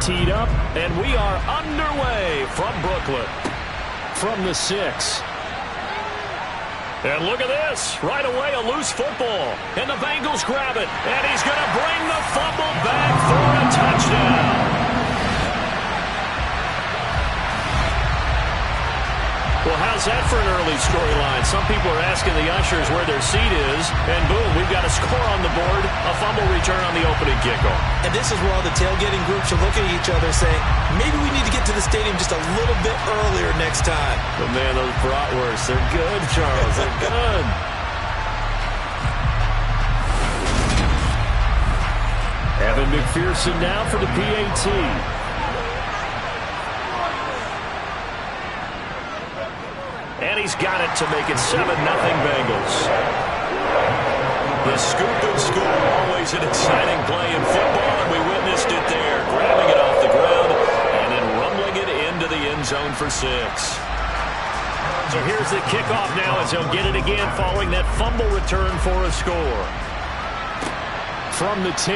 teed up, and we are underway from Brooklyn. From the 6. And look at this. Right away, a loose football. And the Bengals grab it. And he's going to bring the fumble back for a touchdown. Well, how's that for an early storyline? Some people are asking the ushers where their seat is, and boom, we've got a score on the board, a fumble return on the opening kickoff. And this is where all the tailgating groups are looking at each other saying, maybe we need to get to the stadium just a little bit earlier next time. But man, those bratwursts, they're good, Charles, they're good. Evan McPherson now for the PAT. And he's got it to make it 7-0 Bengals. The scoop and score, always an exciting play in football, and we witnessed it there, grabbing it off the ground and then rumbling it into the end zone for 6. So here's the kickoff now as he'll get it again following that fumble return for a score. From the 10.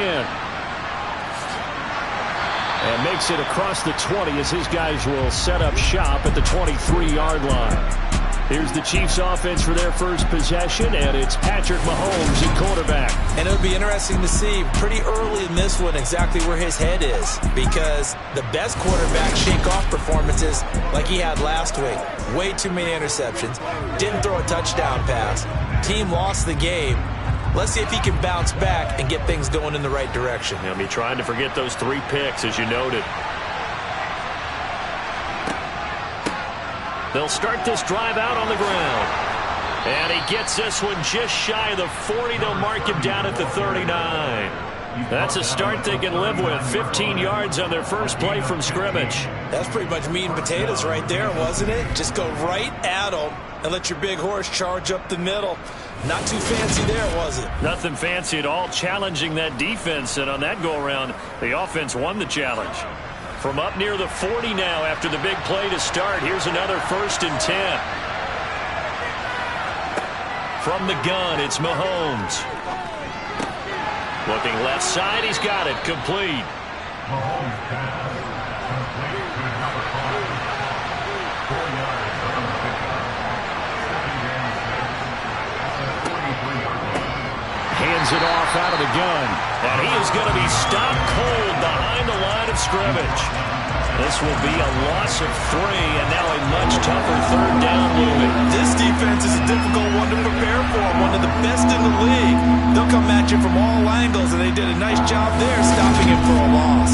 And makes it across the 20 as his guys will set up shop at the 23-yard line. Here's the Chiefs offense for their first possession, and it's Patrick Mahomes at quarterback. And it'll be interesting to see pretty early in this one exactly where his head is, because the best quarterback shake-off performances like he had last week. Way too many interceptions. Didn't throw a touchdown pass. Team lost the game. Let's see if he can bounce back and get things going in the right direction. He'll be trying to forget those 3 picks, as you noted. They'll start this drive out on the ground. And he gets this one just shy of the 40. They'll mark him down at the 39. That's a start they can live with. 15 yards on their first play from scrimmage. That's pretty much meat and potatoes right there, wasn't it? Just go right at them and let your big horse charge up the middle. Not too fancy there, was it? Nothing fancy at all, challenging that defense. And on that go-around, the offense won the challenge. From up near the 40 now after the big play to start. Here's another 1st and 10. From the gun, it's Mahomes. Looking left side, he's got it. Complete. Hands it off out of the gun. And he is going to be stopped cold behind the line of scrimmage. This will be a loss of 3, and now a much tougher 3rd down looming. This defense is a difficult one to prepare for. One of the best in the league. They'll come at you from all angles, and they did a nice job there stopping him for a loss.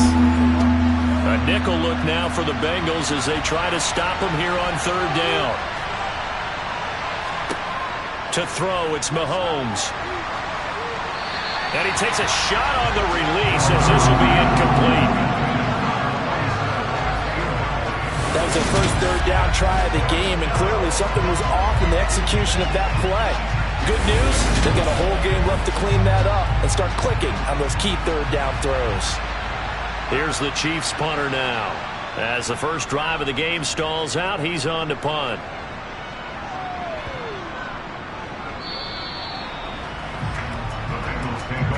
A nickel look now for the Bengals as they try to stop him here on 3rd down. To throw, it's Mahomes. And he takes a shot on the release as this will be incomplete. That was their first 3rd down try of the game, and clearly something was off in the execution of that play. Good news, they've got a whole game left to clean that up and start clicking on those key 3rd down throws. Here's the Chiefs punter now. As the first drive of the game stalls out, he's on to punt.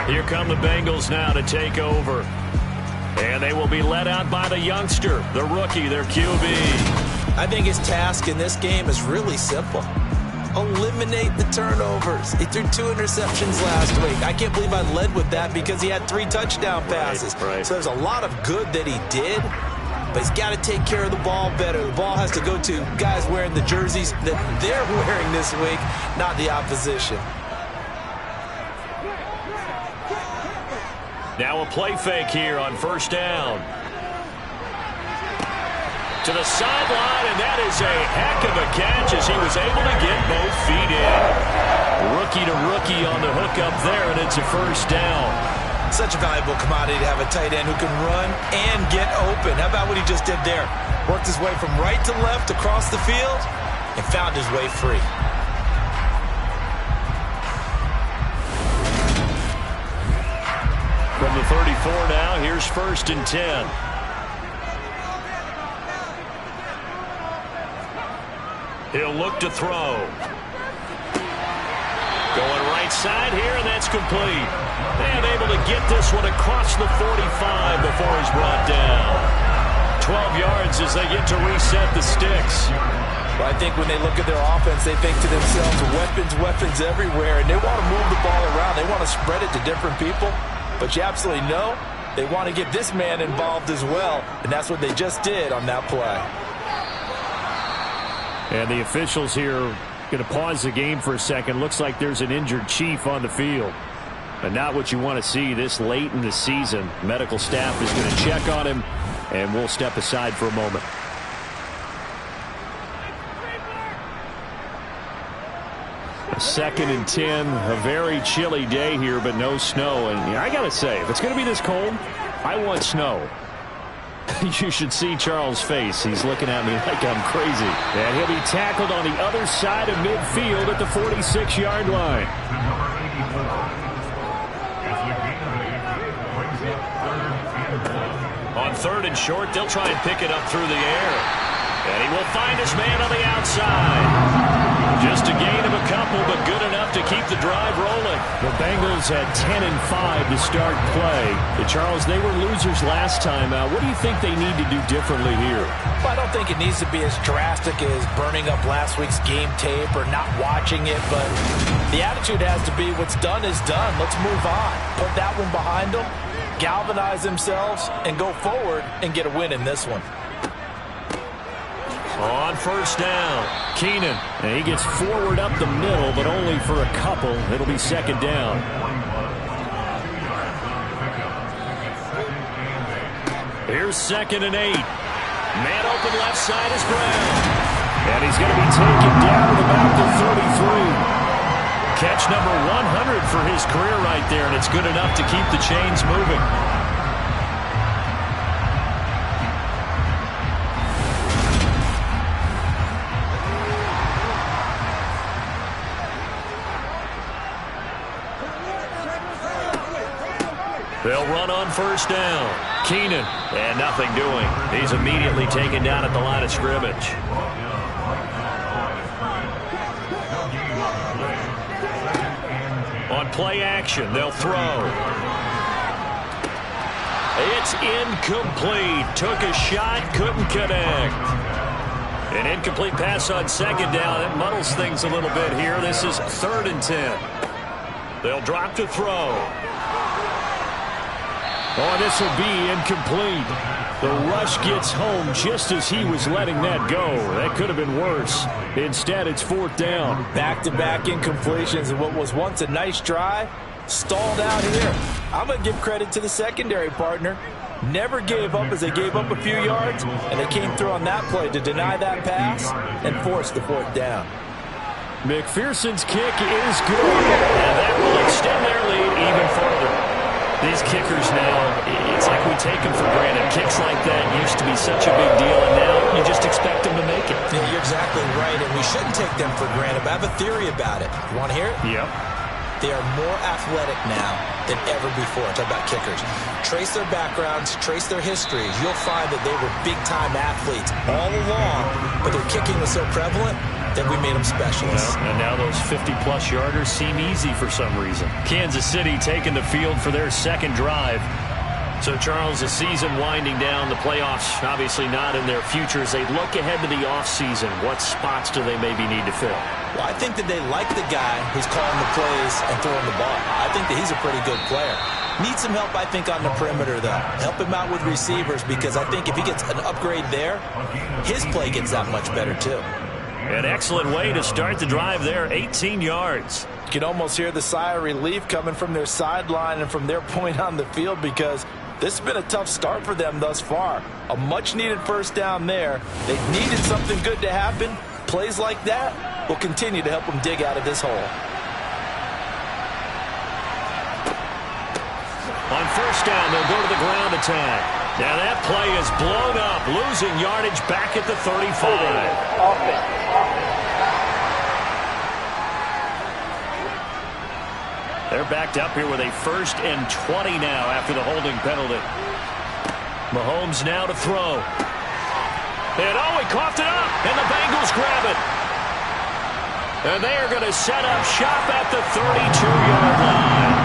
Here come the Bengals now to take over. And they will be led out by the youngster, the rookie, their QB. I think his task in this game is really simple. Eliminate the turnovers. He threw 2 interceptions last week. I can't believe I led with that because he had 3 touchdown passes. Right. So there's a lot of good that he did, but he's got to take care of the ball better. The ball has to go to guys wearing the jerseys that they're wearing this week, not the opposition. Now a play fake here on 1st down. To the sideline, and that is a heck of a catch as he was able to get both feet in. Rookie to rookie on the hook up there, and it's a 1st down. Such a valuable commodity to have a tight end who can run and get open. How about what he just did there? Worked his way from right to left across the field and found his way free. From the 34 now, here's 1st and 10. He'll look to throw. Going right right side here, and that's complete. And able to get this one across the 45 before he's brought down. 12 yards as they get to reset the sticks. Well, I think when they look at their offense, they think to themselves, weapons everywhere, and they want to move the ball around. They want to spread it to different people, but you absolutely know they want to get this man involved as well, and that's what they just did on that play. And the officials here going to pause the game for a second. Looks like there's an injured Chief on the field. But not what you want to see this late in the season. Medical staff is going to check on him, and we'll step aside for a moment. Second and 10, a very chilly day here, but no snow. And I got to say, if it's going to be this cold, I want snow. You should see Charles' face. He's looking at me like I'm crazy. And he'll be tackled on the other side of midfield at the 46-yard line. On third and short, they'll try and pick it up through the air. And he will find his man on the outside. Just a gain of a couple, but good enough to keep the drive rolling. The Bengals had 10-5 to start play. But Charles, they were losers last time out. What do you think they need to do differently here? Well, I don't think it needs to be as drastic as burning up last week's game tape or not watching it, but the attitude has to be what's done is done. Let's move on. Put that one behind them, galvanize themselves, and go forward and get a win in this one. On first down, Keenan. And he gets forward up the middle, but only for a couple. It'll be second down. Here's 2nd and 8. Man open left side is Brown. And he's going to be taken down at about the 33. Catch number 100 for his career right there, and it's good enough to keep the chains moving. They'll run on first down. Keenan, and nothing doing. He's immediately taken down at the line of scrimmage. On play action, they'll throw. It's incomplete. Took a shot, couldn't connect. An incomplete pass on second down. That muddles things a little bit here. This is 3rd and 10. They'll drop to throw. Oh, this will be incomplete. The rush gets home just as he was letting that go. That could have been worse. Instead, it's 4th down. Back-to-back incompletions and what was once a nice drive stalled out here. I'm going to give credit to the secondary partner. Never gave up as they gave up a few yards, and they came through on that play to deny that pass and force the 4th down. McPherson's kick is good, and that will extend their lead even further. These kickers now, it's like we take them for granted. Kicks like that used to be such a big deal, and now you just expect them to make it. Yeah, you're exactly right, and we shouldn't take them for granted. But I have a theory about it. You want to hear it? Yep. They are more athletic now than ever before. Talk about kickers. Trace their backgrounds, trace their histories. You'll find that they were big-time athletes all along, but their kicking was so prevalent that we made them specialists. Well, and now those 50-plus yarders seem easy for some reason. Kansas City taking the field for their second drive. So, Charles, the season winding down, the playoffs obviously not in their future. As they look ahead to the offseason, what spots do they maybe need to fill? Well, I think that they like the guy who's calling the plays and throwing the ball. I think that he's a pretty good player. Needs some help, I think, on the perimeter, though. Help him out with receivers, because I think if he gets an upgrade there, his play gets that much better, too. An excellent way to start the drive there, 18 yards. You can almost hear the sigh of relief coming from their sideline and from their point on the field, because this has been a tough start for them thus far. A much-needed first down there. They needed something good to happen. Plays like that will continue to help them dig out of this hole. On first down, they'll go to the ground attack. Now that play is blown up, losing yardage back at the 35. They're backed up here with a 1st and 20 now after the holding penalty. Mahomes now to throw. And he coughed it up, and the Bengals grab it. And they are going to set up shop at the 32-yard line.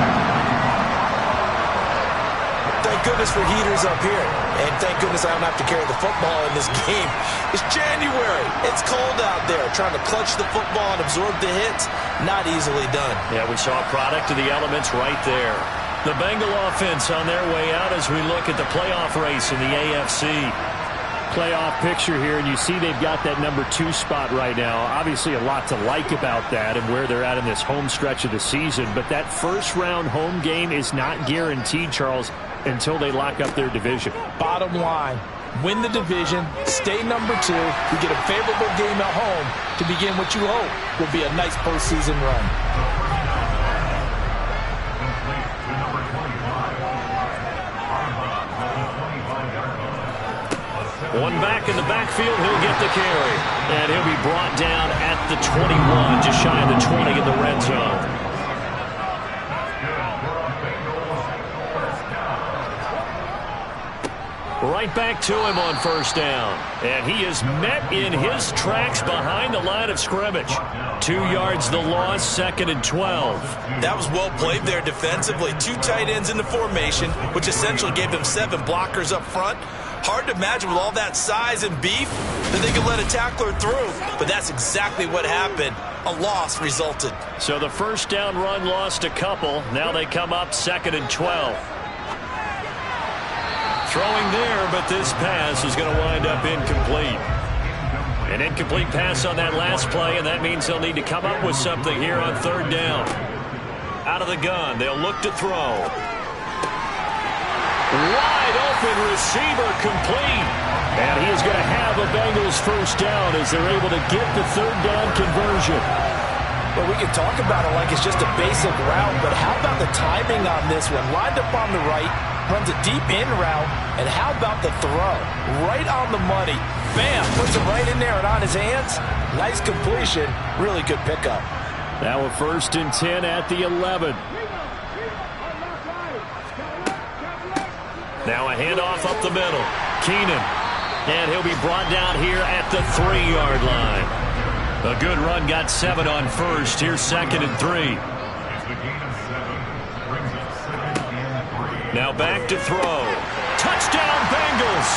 Thank goodness for heaters up here. And thank goodness I don't have to carry the football in this game. It's January. It's cold out there. Trying to clutch the football and absorb the hits, not easily done. Yeah, we saw a product of the elements right there. The Bengal offense on their way out as we look at the playoff race in the AFC. Playoff picture here, and you see they've got that number 2 spot right now. Obviously a lot to like about that and where they're at in this home stretch of the season, but that first round home game is not guaranteed, Charles, until they lock up their division. Bottom line, win the division, stay number 2, you get a favorable game at home to begin what you hope will be a nice postseason run. One back in the backfield, he'll get the carry. And he'll be brought down at the 21, just shy of the 20 in the red zone. Right back to him on first down. And he is met in his tracks behind the line of scrimmage. 2 yards the loss, 2nd and 12. That was well played there defensively. 2 tight ends in the formation, which essentially gave them 7 blockers up front. Hard to imagine with all that size and beef that they could let a tackler through. But that's exactly what happened. A loss resulted. So the first down run lost a couple. Now they come up 2nd and 12. Throwing there, but this pass is going to wind up incomplete. An incomplete pass on that last play, and that means they'll need to come up with something here on 3rd down. Out of the gun, they'll look to throw. Wide open receiver complete. And he is going to have a Bengals first down as they're able to get the 3rd down conversion. Well, we can talk about it like it's just a basic route, but how about the timing on this one? Lined up on the right, runs a deep in route, and how about the throw? Right on the money. Bam, puts it right in there and on his hands. Nice completion, really good pickup. Now a 1st and 10 at the 11. Now a handoff up the middle. Keenan. And he'll be brought down here at the 3-yard line. A good run, got 7 on first. Here's 2nd and 3. Now back to throw. Touchdown Bengals.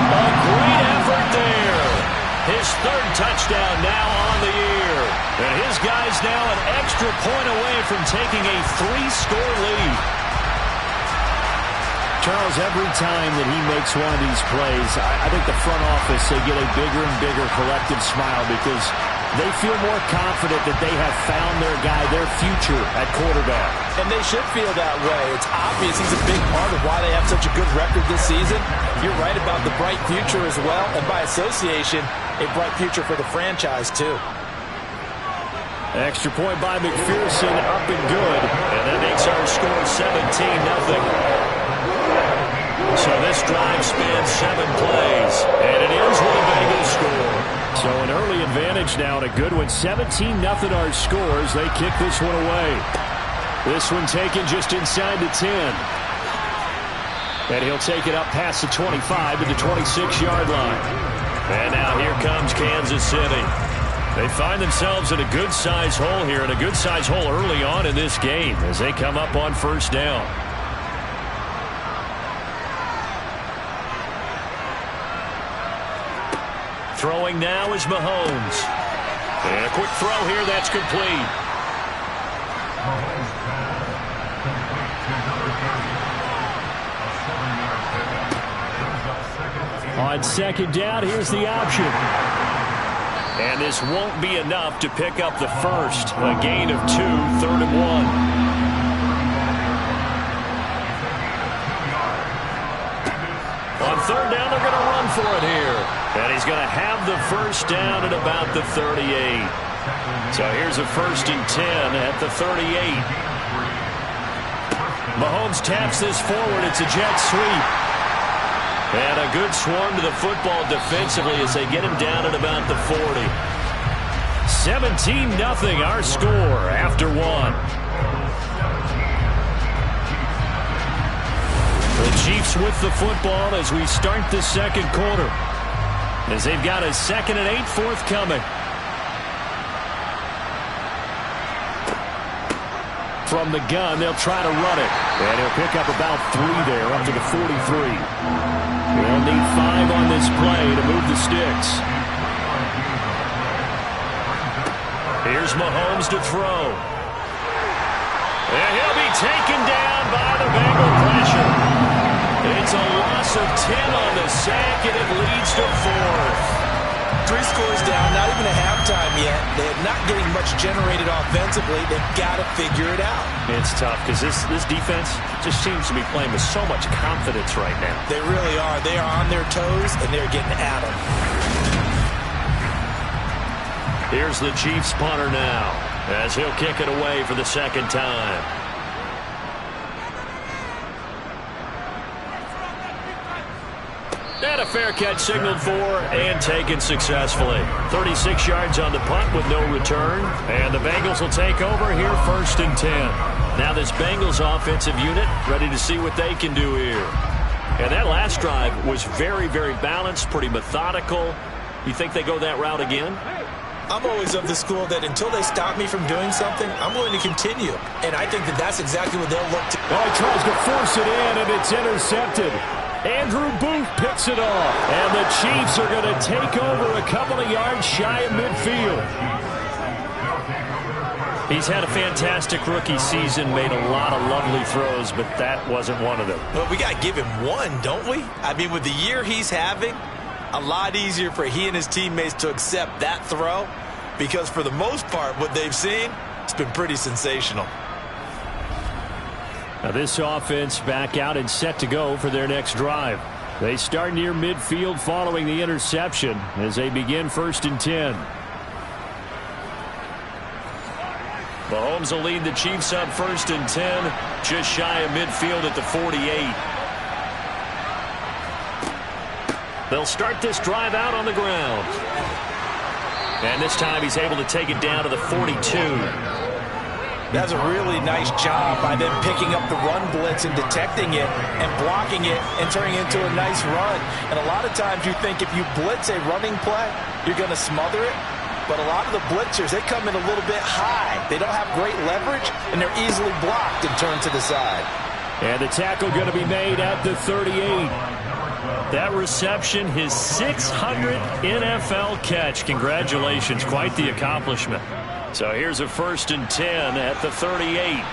A great effort there. His 3rd touchdown now on the year. And his guy's now an extra point away from taking a 3-score lead. Charles, every time that he makes one of these plays, I think the front office, they get a bigger and bigger collective smile because they feel more confident that they have found their guy, their future at quarterback. And they should feel that way. It's obvious he's a big part of why they have such a good record this season. You're right about the bright future as well, and by association, a bright future for the franchise too. Extra point by McPherson, up and good. And that makes our score 17-0. So this drive spans 7 plays, and it ends with a Bengals score. So an early advantage now and a good one. 17-0 our scores. They kick this one away. This one taken just inside the 10. And he'll take it up past the 25 to the 26-yard line. And now here comes Kansas City. They find themselves in a good-sized hole here, and a good-sized hole early on in this game as they come up on first down. Throwing now is Mahomes. And a quick throw here, that's complete. On 2nd down, here's the option. And this won't be enough to pick up the first. A gain of 2, 3rd and 1. On 3rd down, they're going to run for it here. And he's going to have the first down at about the 38. So here's a 1st and 10 at the 38. Mahomes taps this forward. It's a jet sweep. And a good swarm to the football defensively as they get him down at about the 40. 17-0 our score after 1. The Chiefs with the football as we start the 2nd quarter. As they've got a 2nd and 8 forthcoming. from the gun. They'll try to run it. And he'll pick up about 3 there, up to the 43. They'll need 5 on this play to move the sticks. Here's Mahomes to throw. And he'll be taken down by the Bengal pressure. It's a loss of 10 on the sack, and it leads to 4th. 3 scores down, not even a halftime yet. They're not getting much generated offensively. They've got to figure it out. It's tough because this defense just seems to be playing with so much confidence right now. They really are. They are on their toes, and they're getting at them. Here's the Chiefs punter now, as he'll kick it away for the 2nd time. And a fair catch signaled for and taken successfully. 36 yards on the punt with no return. And the Bengals will take over here 1st and 10. Now this Bengals offensive unit ready to see what they can do here. And that last drive was very, very balanced, pretty methodical. You think they go that route again? I'm always of the school that until they stop me from doing something, I'm going to continue. And I think that that's exactly what they'll look to. Oh, he tries to force it in, and it's intercepted. Andrew Booth picks it off. And the Chiefs are going to take over a couple of yards shy of midfield. He's had a fantastic rookie season, made a lot of lovely throws, but that wasn't one of them. Well, we got to give him one, don't we? I mean, with the year he's having, a lot easier for he and his teammates to accept that throw, because for the most part, what they've seen, it's been pretty sensational. Now this offense back out and set to go for their next drive. They start near midfield following the interception as they begin 1st and 10. Mahomes will lead the Chiefs up 1st and 10, just shy of midfield at the 48. They'll start this drive out on the ground. And this time he's able to take it down to the 42. That's a really nice job by them picking up the run blitz and detecting it and blocking it and turning it into a nice run. And a lot of times you think if you blitz a running play, you're going to smother it. But a lot of the blitzers, they come in a little bit high. They don't have great leverage, and they're easily blocked and turned to the side. And the tackle going to be made at the 38. That reception, his 600th NFL catch. Congratulations, quite the accomplishment. So here's a 1st and 10 at the 38.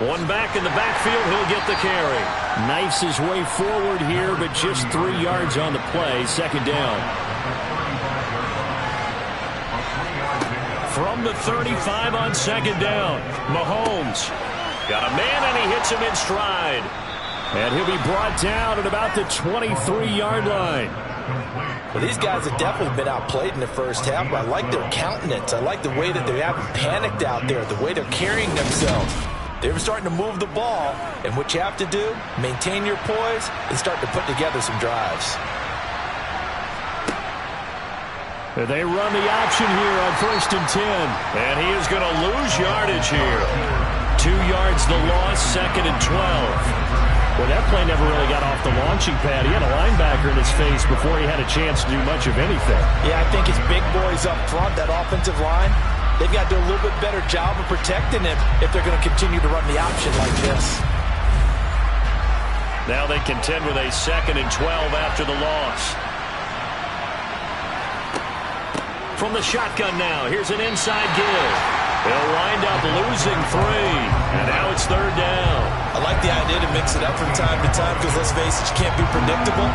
One back in the backfield, he'll get the carry. Knifes his way forward here, but just 3 yards on the play, 2nd down. From the 35 on 2nd down, Mahomes got a man and he hits him in stride. And he'll be brought down at about the 23-yard line. Well, these guys have definitely been outplayed in the first half, but I like their countenance. I like the way that they haven't panicked out there, the way they're carrying themselves. They're starting to move the ball, and what you have to do, maintain your poise and start to put together some drives. They run the option here on 1st and 10. And he is going to lose yardage here. 2 yards the loss, 2nd and 12. Well, that play never really got off the launching pad. He had a linebacker in his face before he had a chance to do much of anything. Yeah, I think his big boys up front, that offensive line, they've got to do a little bit better job of protecting him if they're going to continue to run the option like this. Now they contend with a 2nd and 12 after the loss. From the shotgun now, here's an inside give. They'll wind up losing 3, and now it's 3rd down. I like the idea to mix it up from time to time because, let's face it, you can't be predictable.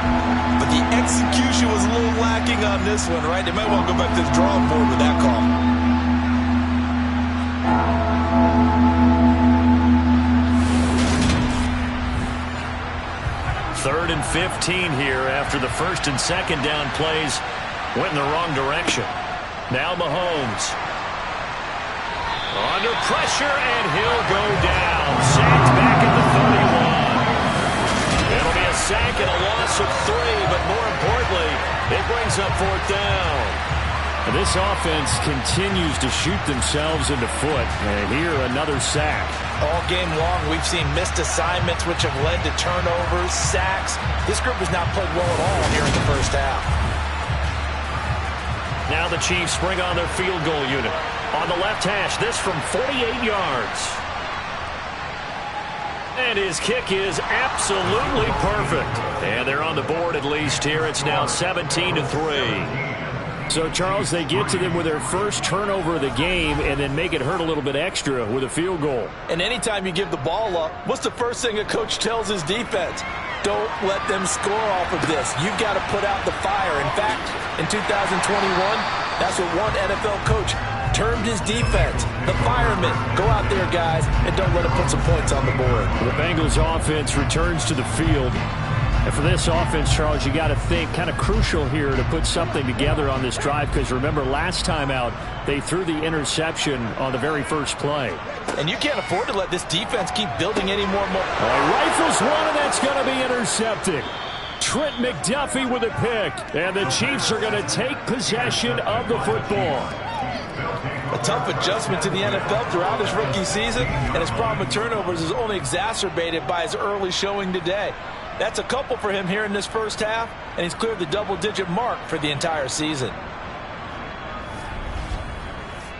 But the execution was a little lacking on this one, right? They might want to go back to the drawing board with that call. Third and 15 here after the 1st and 2nd down plays went in the wrong direction. Now Mahomes. Under pressure, and he'll go down. Sacked back at the 31. It'll be a sack and a loss of 3, but more importantly, it brings up 4th down. And this offense continues to shoot themselves in the foot. And here, another sack. All game long, we've seen missed assignments, which have led to turnovers, sacks. This group has not played well at all here in the first half. Now the Chiefs bring on their field goal unit. On the left hash, this from 48 yards. And his kick is absolutely perfect. And they're on the board at least here. It's now 17-3. So, Charles, they get to them with their first turnover of the game and then make it hurt a little bit extra with a field goal. And anytime you give the ball up, what's the first thing a coach tells his defense? Don't let them score off of this. You've got to put out the fire. In fact, in 2021, that's what one NFL coach termed his defense. The firemen. Go out there, guys, and don't let them put some points on the board. The Bengals offense returns to the field. And for this offense, Charles, you got to think kind of crucial here to put something together on this drive because remember last time out they threw the interception on the very first play. And you can't afford to let this defense keep building any more. Rifles one, and that's going to be intercepted. Trent McDuffie with a pick. And the Chiefs are going to take possession of the football. A tough adjustment to the NFL throughout his rookie season, and his problem with turnovers is only exacerbated by his early showing today. That's a couple for him here in this first half, and he's cleared the double-digit mark for the entire season.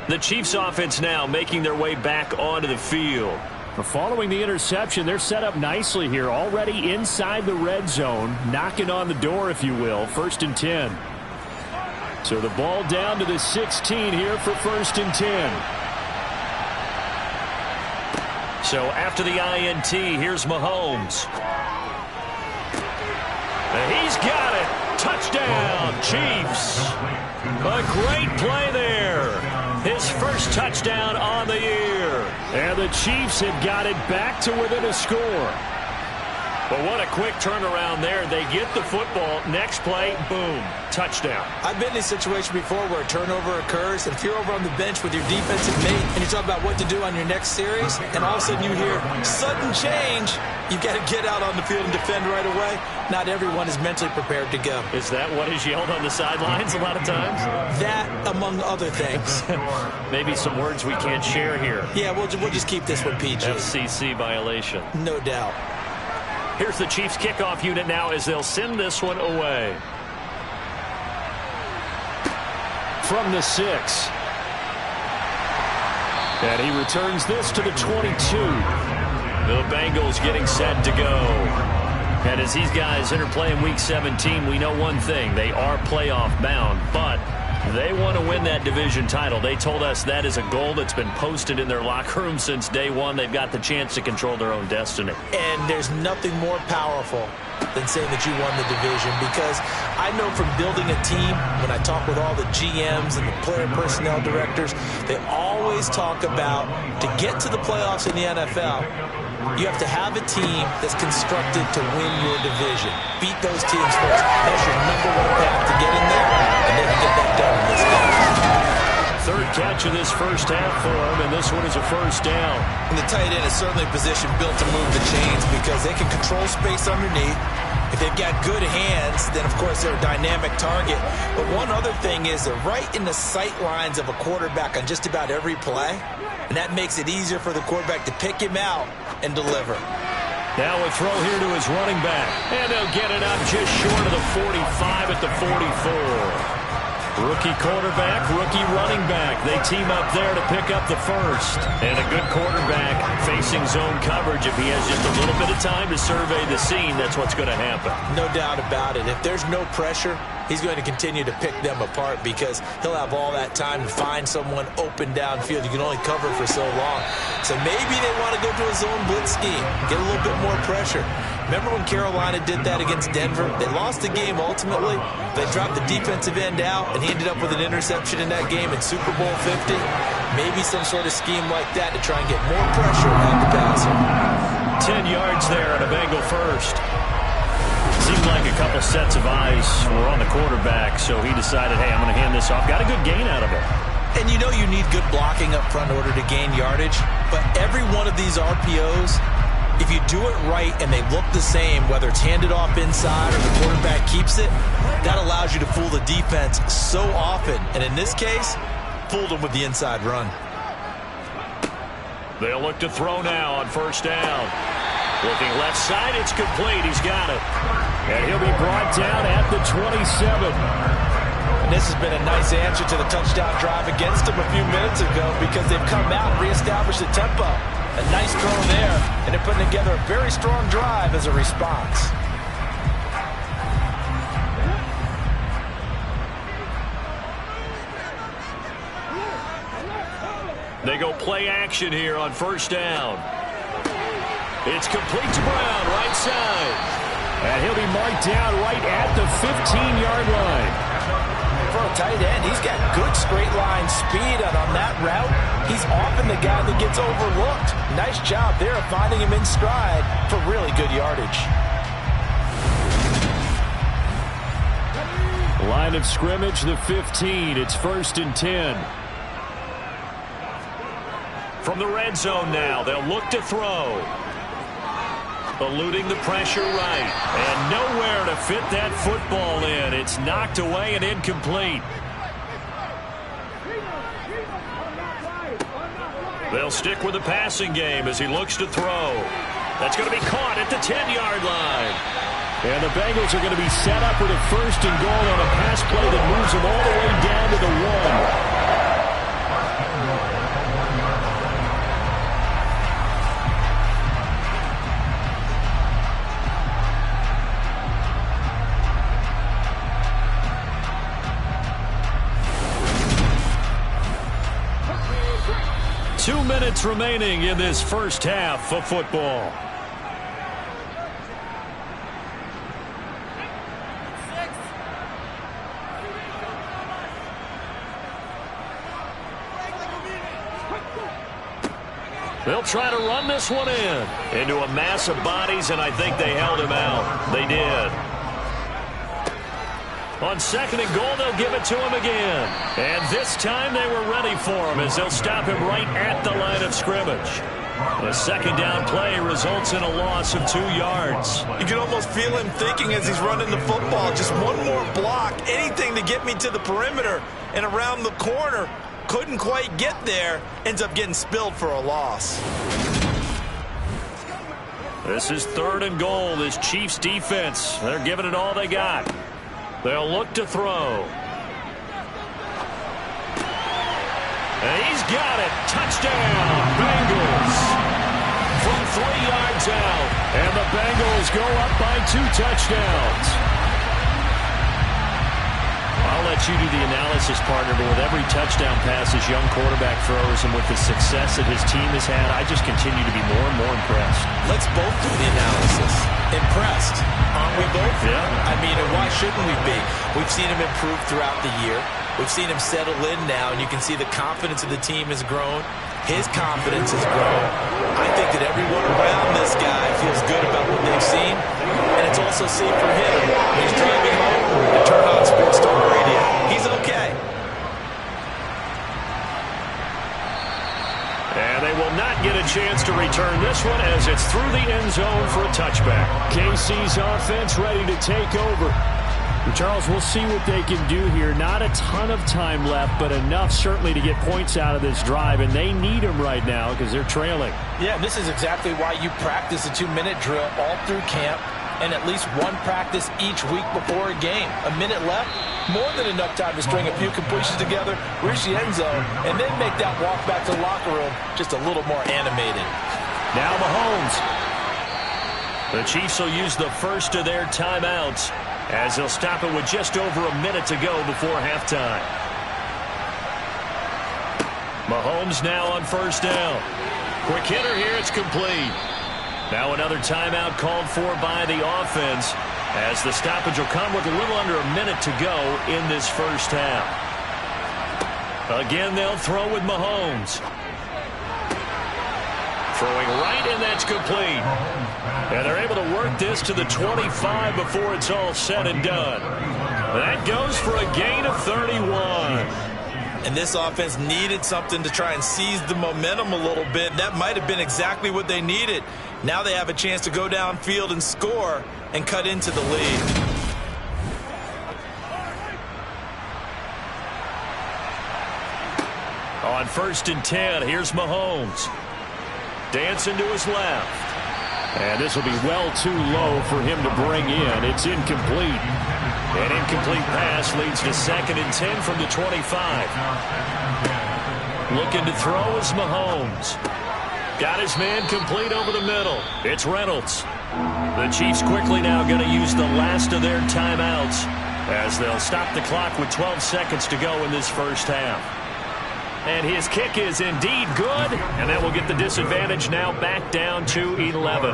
The Chiefs offense now making their way back onto the field. Following the interception, they're set up nicely here, already inside the red zone, knocking on the door, if you will, 1st and 10. So the ball down to the 16 here for 1st and 10. So after the INT, here's Mahomes. He's got it. Touchdown, Chiefs. A great play there. His first touchdown on the year. And the Chiefs have got it back to within a score. But what a quick turnaround there. They get the football. Next play, boom, touchdown. I've been in a situation before where a turnover occurs, and if you're over on the bench with your defensive mate and you talk about what to do on your next series, and all of a sudden you hear sudden change, you've got to get out on the field and defend right away. Not everyone is mentally prepared to go. Is that what is yelled on the sidelines a lot of times? That, among other things. Maybe some words we can't share here. Yeah, we'll just keep this one PG. FCC violation. No doubt. Here's the Chiefs kickoff unit now as they'll send this one away. From the 6. And he returns this to the 22. The Bengals getting set to go. And as these guys interplay in Week 17, we know one thing. They are playoff bound, but they want to win that division title. They told us that is a goal that's been posted in their locker room since day one. They've got the chance to control their own destiny. And there's nothing more powerful than saying that you won the division, because I know from building a team, when I talk with all the GMs and the player personnel directors, they always talk about to get to the playoffs in the NFL, you have to have a team that's constructed to win your division. Beat those teams first. That's your #1 path to get in there, and they can get that done in this game. Third catch of this first half for him, and this one is a first down. And the tight end is certainly a position built to move the chains because they can control space underneath. If they've got good hands, then of course they're a dynamic target. But one other thing is they're right in the sight lines of a quarterback on just about every play. And that makes it easier for the quarterback to pick him out and deliver. Now a throw here to his running back. And they'll get it up just short of the 45 at the 44. Rookie quarterback, rookie running back. They team up there to pick up the first. And a good quarterback facing zone coverage. If he has just a little bit of time to survey the scene, that's what's going to happen. No doubt about it. If there's no pressure, he's going to continue to pick them apart because he'll have all that time to find someone open downfield. You can only cover for so long. So maybe they want to go to a zone blitz scheme, get a little bit more pressure. Remember when Carolina did that against Denver? They lost the game ultimately. They dropped the defensive end out, and he ended up with an interception in that game in Super Bowl 50. Maybe some sort of scheme like that to try and get more pressure on the passer. 10 yards there on a Bengal first. Seemed like a couple sets of eyes were on the quarterback, so he decided, hey, I'm going to hand this off. Got a good gain out of it. And you know you need good blocking up front in order to gain yardage, but every one of these RPOs, if you do it right and they look the same, whether it's handed off inside or the quarterback keeps it, that allows you to fool the defense so often. And in this case, fooled them with the inside run. They'll look to throw now on first down. Looking left side, it's complete. He's got it. And he'll be brought down at the 27. this has been a nice answer to the touchdown drive against them a few minutes ago because they've come out and reestablished the tempo. A nice throw there, and they're putting together a very strong drive as a response. They go play action here on first down. It's complete to Brown, right side. And he'll be marked down right at the 15-yard line. For a tight end, he's got good straight line speed, and on that route, he's often the guy that gets overlooked. Nice job there of finding him in stride for really good yardage. Line of scrimmage, the 15. It's 1st and 10. From the red zone now, they'll look to throw. Eluding the pressure right. And nowhere to fit that football in. It's knocked away and incomplete. They'll stick with the passing game as he looks to throw. That's going to be caught at the 10-yard line. And the Bengals are going to be set up with a 1st and goal on a pass play that moves them all the way down to the 1. 2 minutes remaining in this first half of football. They'll try to run this one into a mass of bodies, and I think they held him out. They did. On 2nd and goal, they'll give it to him again. And this time they were ready for him as they'll stop him right at the line of scrimmage. The 2nd down play results in a loss of 2 yards. You can almost feel him thinking as he's running the football, just one more block, anything to get me to the perimeter and around the corner. Couldn't quite get there, ends up getting spilled for a loss. This is 3rd and goal, this Chiefs defense. They're giving it all they got. They'll look to throw. And he's got it. Touchdown, Bengals. From 3 yards out. And the Bengals go up by 2 touchdowns. I'll let you do the analysis, partner, but with every touchdown pass his young quarterback throws and with the success that his team has had, I just continue to be more and more impressed. Let's both do the analysis. Impressed. Aren't we both? Yeah. I mean, and why shouldn't we be? We've seen him improve throughout the year. We've seen him settle in now, and you can see the confidence of the team has grown. His confidence has grown. I think that everyone around this guy feels good about what they've seen, and it's also seen for him when he's driving home and turn on Sports Talk Radio. He's okay. And they will not get a chance to return this one as it's through the end zone for a touchback. KC's offense ready to take over. Charles, we'll see what they can do here. Not a ton of time left, but enough certainly to get points out of this drive, and they need them right now because they're trailing. Yeah, this is exactly why you practice a 2-minute drill all through camp and at least one practice each week before a game. A minute left, more than enough time to string a few completions together, reach the end zone, and then make that walk back to the locker room just a little more animated. Now Mahomes. The Chiefs will use the first of their timeouts as they'll stop it with just over a minute to go before halftime. Mahomes now on first down. Quick hitter here, it's complete. Now another timeout called for by the offense as the stoppage will come with a little under a minute to go in this first half. Again, they'll throw with Mahomes. Throwing right, and that's complete. And they're able to work this to the 25 before it's all said and done. That goes for a gain of 31. And this offense needed something to try and seize the momentum a little bit. That might have been exactly what they needed. Now they have a chance to go downfield and score and cut into the lead. On 1st and 10, here's Mahomes. Dancing to his left. And this will be well too low for him to bring in. It's incomplete. An incomplete pass leads to 2nd and 10 from the 25. Looking to throw is Mahomes. Got his man complete over the middle. It's Reynolds. The Chiefs quickly now going to use the last of their timeouts as they'll stop the clock with 12 seconds to go in this first half. And his kick is indeed good, and that will get the disadvantage now back down to 11.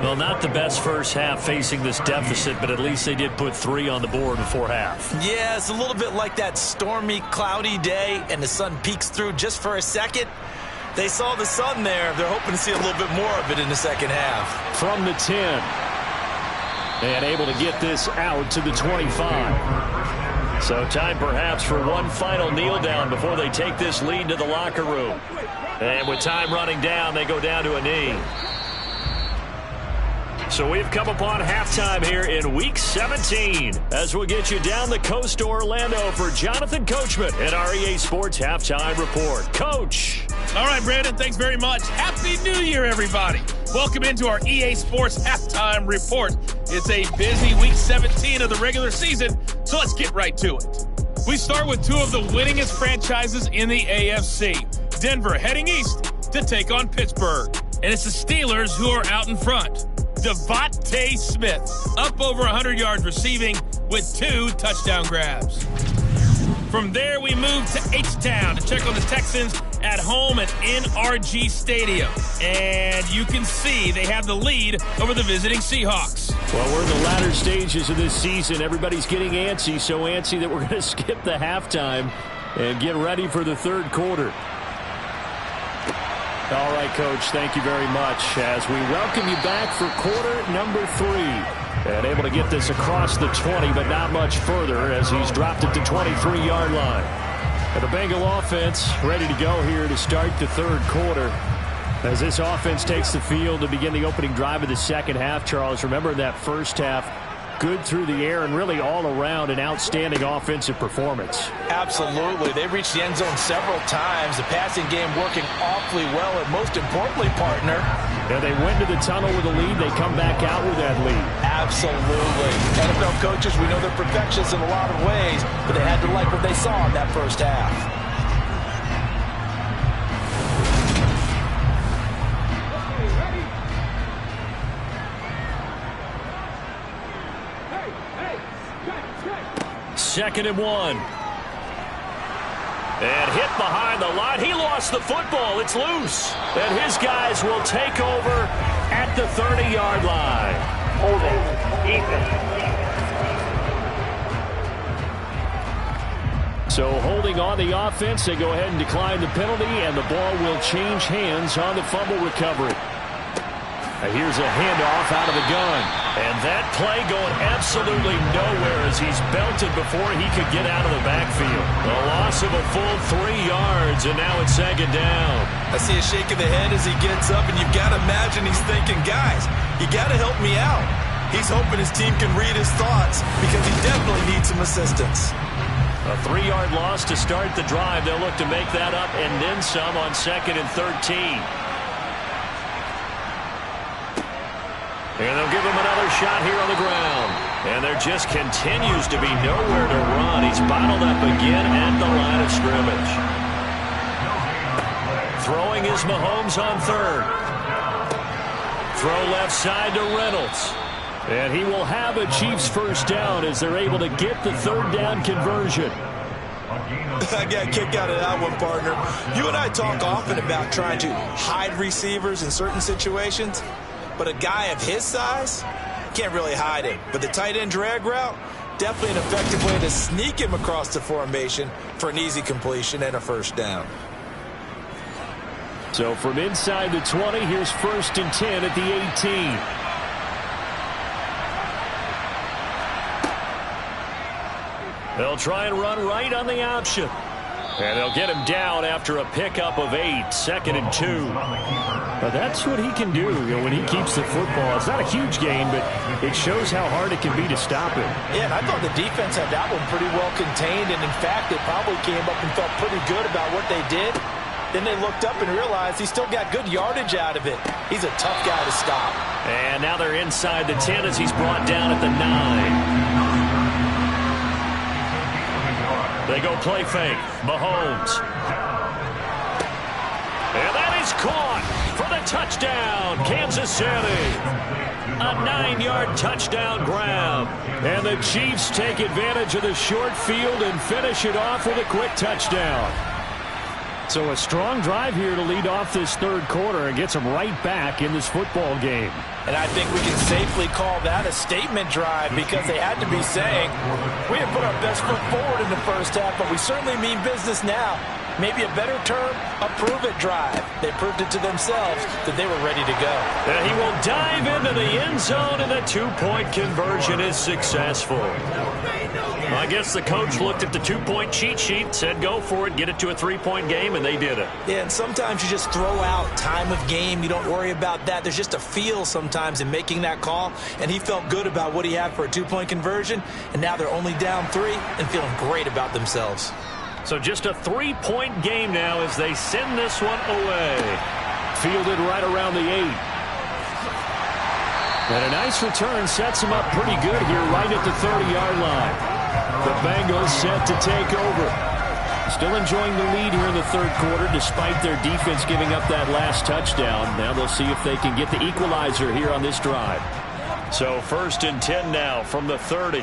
Well, not the best first half facing this deficit, but at least they did put 3 on the board before half. Yeah, it's a little bit like that stormy, cloudy day, and the sun peeks through just for a second. They saw the sun there. They're hoping to see a little bit more of it in the second half. From the 10. And able to get this out to the 25. So time perhaps for one final kneel down before they take this lead to the locker room. And with time running down, they go down to a knee. So we've come upon halftime here in Week 17 as we'll get you down the coast to Orlando for Jonathan Coachman at our EA Sports Halftime Report. Coach. All right, Brandon, thanks very much. Happy New Year, everybody. Welcome into our EA Sports Halftime Report. It's a busy Week 17 of the regular season, so let's get right to it. We start with 2 of the winningest franchises in the AFC. Denver heading east to take on Pittsburgh. And it's the Steelers who are out in front. Devontae Smith up over 100 yards receiving with 2 touchdown grabs. From there, we move to H-Town to check on the Texans at home at NRG Stadium. And you can see they have the lead over the visiting Seahawks. Well, we're in the latter stages of this season. Everybody's getting antsy, so antsy that we're going to skip the halftime and get ready for the third quarter. All right, Coach, thank you very much as we welcome you back for quarter number 3. And able to get this across the 20, but not much further as he's dropped it to 23-yard line. And the Bengal offense ready to go here to start the third quarter. As this offense takes the field to begin the opening drive of the second half, Charles, remember that first half, good through the air and really all around an outstanding offensive performance. Absolutely. They reached the end zone several times. The passing game working awfully well, and most importantly, partner. Yeah, they went to the tunnel with a lead. They come back out with that lead. Absolutely. NFL coaches, we know they're perfectionists in a lot of ways, but they had to like what they saw in that first half. Second and 1. And hit behind the line. He lost the football. It's loose. And his guys will take over at the 30-yard line. Holding. Defense. So holding on the offense, they go ahead and decline the penalty, and the ball will change hands on the fumble recovery. And here's a handoff out of the gun. And that play going absolutely nowhere as he's belted before he could get out of the backfield. A loss of a full 3 yards, and now it's second down. I see a shake of the head as he gets up, and you've got to imagine he's thinking, guys, you got to help me out. He's hoping his team can read his thoughts because he definitely needs some assistance. A 3-yard loss to start the drive. They'll look to make that up and then some on 2nd and 13. And they'll give him another shot here on the ground. And there just continues to be nowhere to run. He's bottled up again at the line of scrimmage. Throwing is Mahomes on 3rd. Throw left side to Reynolds. And he will have a Chiefs first down as they're able to get the 3rd down conversion. I got a kick out of that one, partner. You and I talk often about trying to hide receivers in certain situations. But a guy of his size, can't really hide him. But the tight end drag route, definitely an effective way to sneak him across the formation for an easy completion and a first down. So from inside the 20, here's 1st and 10 at the 18. They'll try and run right on the option. And they'll get him down after a pickup of 8, 2nd and 2. But that's what he can do, when he keeps the football. It's not a huge gain, but it shows how hard it can be to stop him. Yeah, and I thought the defense had that one pretty well contained. And, in fact, they probably came up and felt pretty good about what they did. Then they looked up and realized he still got good yardage out of it. He's a tough guy to stop. And now they're inside the 10 as he's brought down at the 9. They go play fake. Mahomes. And that is caught for the touchdown, Kansas City. A 9-yard touchdown grab. And the Chiefs take advantage of the short field and finish it off with a quick touchdown. So a strong drive here to lead off this third quarter and gets them right back in this football game. And I think we can safely call that a statement drive because they had to be saying, we have put our best foot forward in the first half, but we certainly mean business now. Maybe a better term, a prove-it drive. They proved it to themselves that they were ready to go. And he will dive into the end zone, and the two-point conversion is successful. I guess the coach looked at the two-point cheat sheet, said go for it, get it to a three-point game, and they did it. Yeah, and sometimes you just throw out time of game. You don't worry about that. There's just a feel sometimes in making that call, and he felt good about what he had for a two-point conversion, and now they're only down 3 and feeling great about themselves. So just a 3-point game now as they send this one away. Fielded right around the 8. And a nice return sets them up pretty good here right at the 30-yard line. The Bengals set to take over. Still enjoying the lead here in the third quarter despite their defense giving up that last touchdown. Now they'll see if they can get the equalizer here on this drive. So 1st and 10 now from the 30.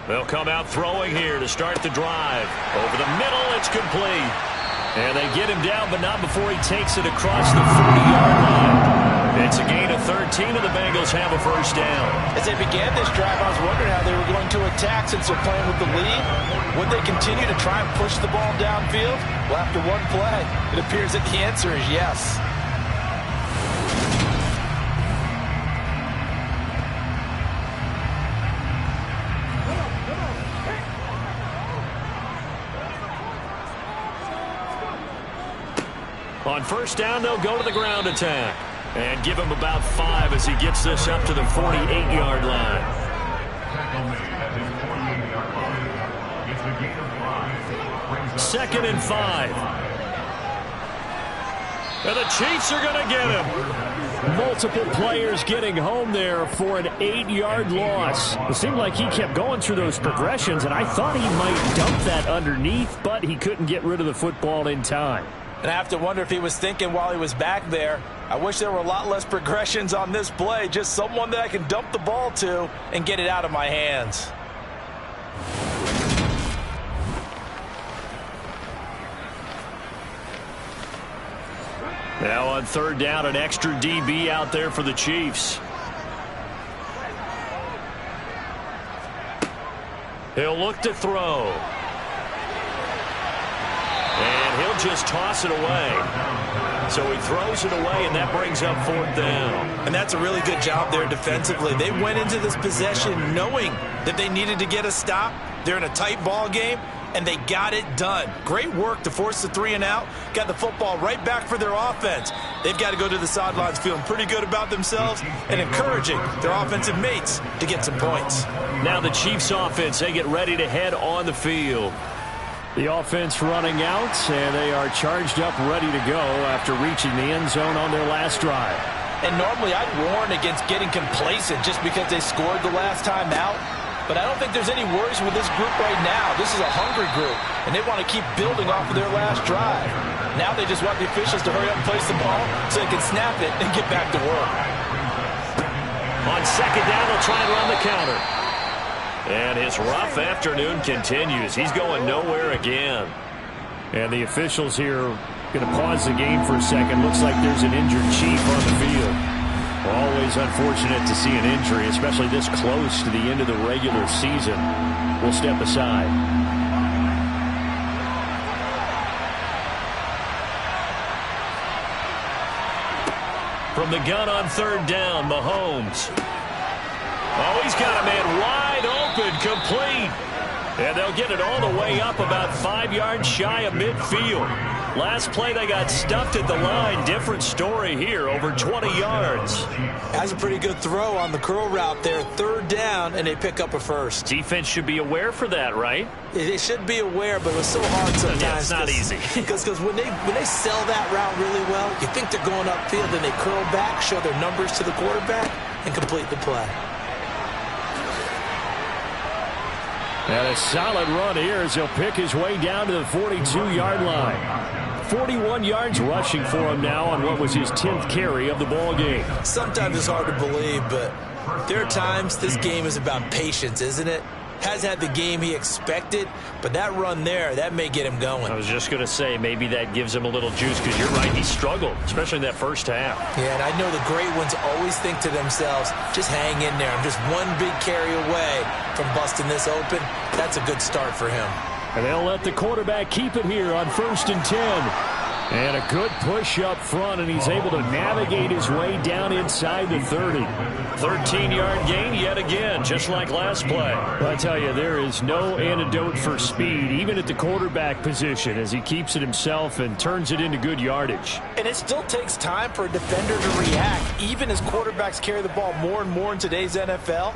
They'll come out throwing here to start the drive. Over the middle, it's complete. And they get him down, but not before he takes it across the 40-yard line. It's a gain of 13, and the Bengals have a first down. As they began this drive, I was wondering how they were going to attack since they're playing with the lead. Would they continue to try and push the ball downfield? Well, after one play, it appears that the answer is yes. On first down, they'll go to the ground attack. And give him about 5 as he gets this up to the 48-yard line. 2nd and 5. And the Chiefs are going to get him. Multiple players getting home there for an 8-yard loss. It seemed like he kept going through those progressions, and I thought he might dump that underneath, but he couldn't get rid of the football in time. And I have to wonder if he was thinking while he was back there, I wish there were a lot less progressions on this play, just someone that I can dump the ball to and get it out of my hands. Now on third down, an extra DB out there for the Chiefs. He'll look to throw. And he'll just toss it away. So he throws it away, and that brings up 4th down. And that's a really good job there defensively. They went into this possession knowing that they needed to get a stop. They're in a tight ball game, and they got it done. Great work to force the 3 and out. Got the football right back for their offense. They've got to go to the sidelines feeling pretty good about themselves and encouraging their offensive mates to get some points. Now the Chiefs offense, they get ready to head on the field. The offense running out, and they are charged up, ready to go after reaching the end zone on their last drive. And normally I'd warn against getting complacent just because they scored the last time out. But I don't think there's any worries with this group right now. This is a hungry group, and they want to keep building off of their last drive. Now they just want the officials to hurry up and place the ball so they can snap it and get back to work. On second down, they'll try and run the counter. And his rough afternoon continues. He's going nowhere again. And the officials here going to pause the game for a second. Looks like there's an injured Chief on the field. Always unfortunate to see an injury, especially this close to the end of the regular season. We'll step aside. From the gun on third down, Mahomes. Oh, he's got a man wide open, complete. And they'll get it all the way up about 5 yards shy of midfield. Last play, they got stuffed at the line. Different story here, over 20 yards. That's a pretty good throw on the curl route there. 3rd down, and they pick up a first. Defense should be aware for that, right? They should be aware, but it was so hard sometimes. Yeah, it's not easy. Because when they sell that route really well, you think they're going upfield, and they curl back, show their numbers to the quarterback, and complete the play. And a solid run here as he'll pick his way down to the 42-yard line. 41 yards rushing for him now on what was his 10th carry of the ball game. Sometimes it's hard to believe, but there are times this game is about patience, isn't it? Has had the game he expected, but that run there, that may get him going. I was just going to say, maybe that gives him a little juice, because you're right, he struggled, especially in that first half. Yeah, and I know the great ones always think to themselves, just hang in there. I'm just one big carry away from busting this open. That's a good start for him. And they'll let the quarterback keep it here on 1st and 10. And a good push up front, and he's able to navigate his way down inside the 30. 13-yard gain yet again, just like last play. But I tell you, there is no antidote for speed, even at the quarterback position, as he keeps it himself and turns it into good yardage. And it still takes time for a defender to react, even as quarterbacks carry the ball more and more in today's NFL.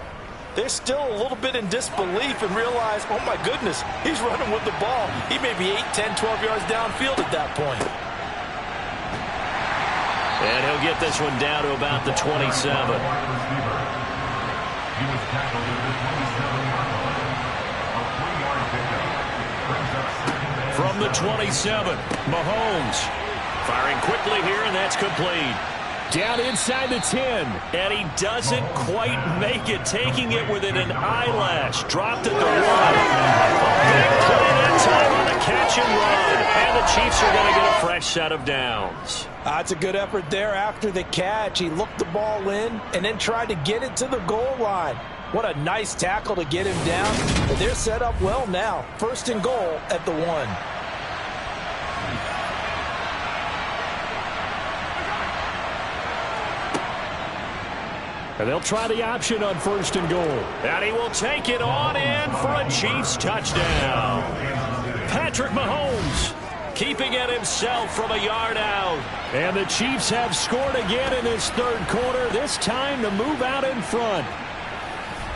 They're still a little bit in disbelief and realize, oh my goodness, he's running with the ball. He may be 8, 10, 12 yards downfield at that point. And he'll get this one down to about the 27. From the 27, Mahomes firing quickly here, and that's complete. Down inside the 10. And he doesn't quite make it, taking it within an eyelash. Dropped at the 1. Big play that time on the catch and run. And the Chiefs are going to get a fresh set of downs. That's a good effort there after the catch. He looked the ball in and then tried to get it to the goal line. What a nice tackle to get him down. But they're set up well now. 1st and goal at the 1. And they'll try the option on 1st and goal. And he will take it on in for a Chiefs touchdown. Patrick Mahomes keeping it himself from a yard out. And the Chiefs have scored again in this 3rd quarter, this time to move out in front.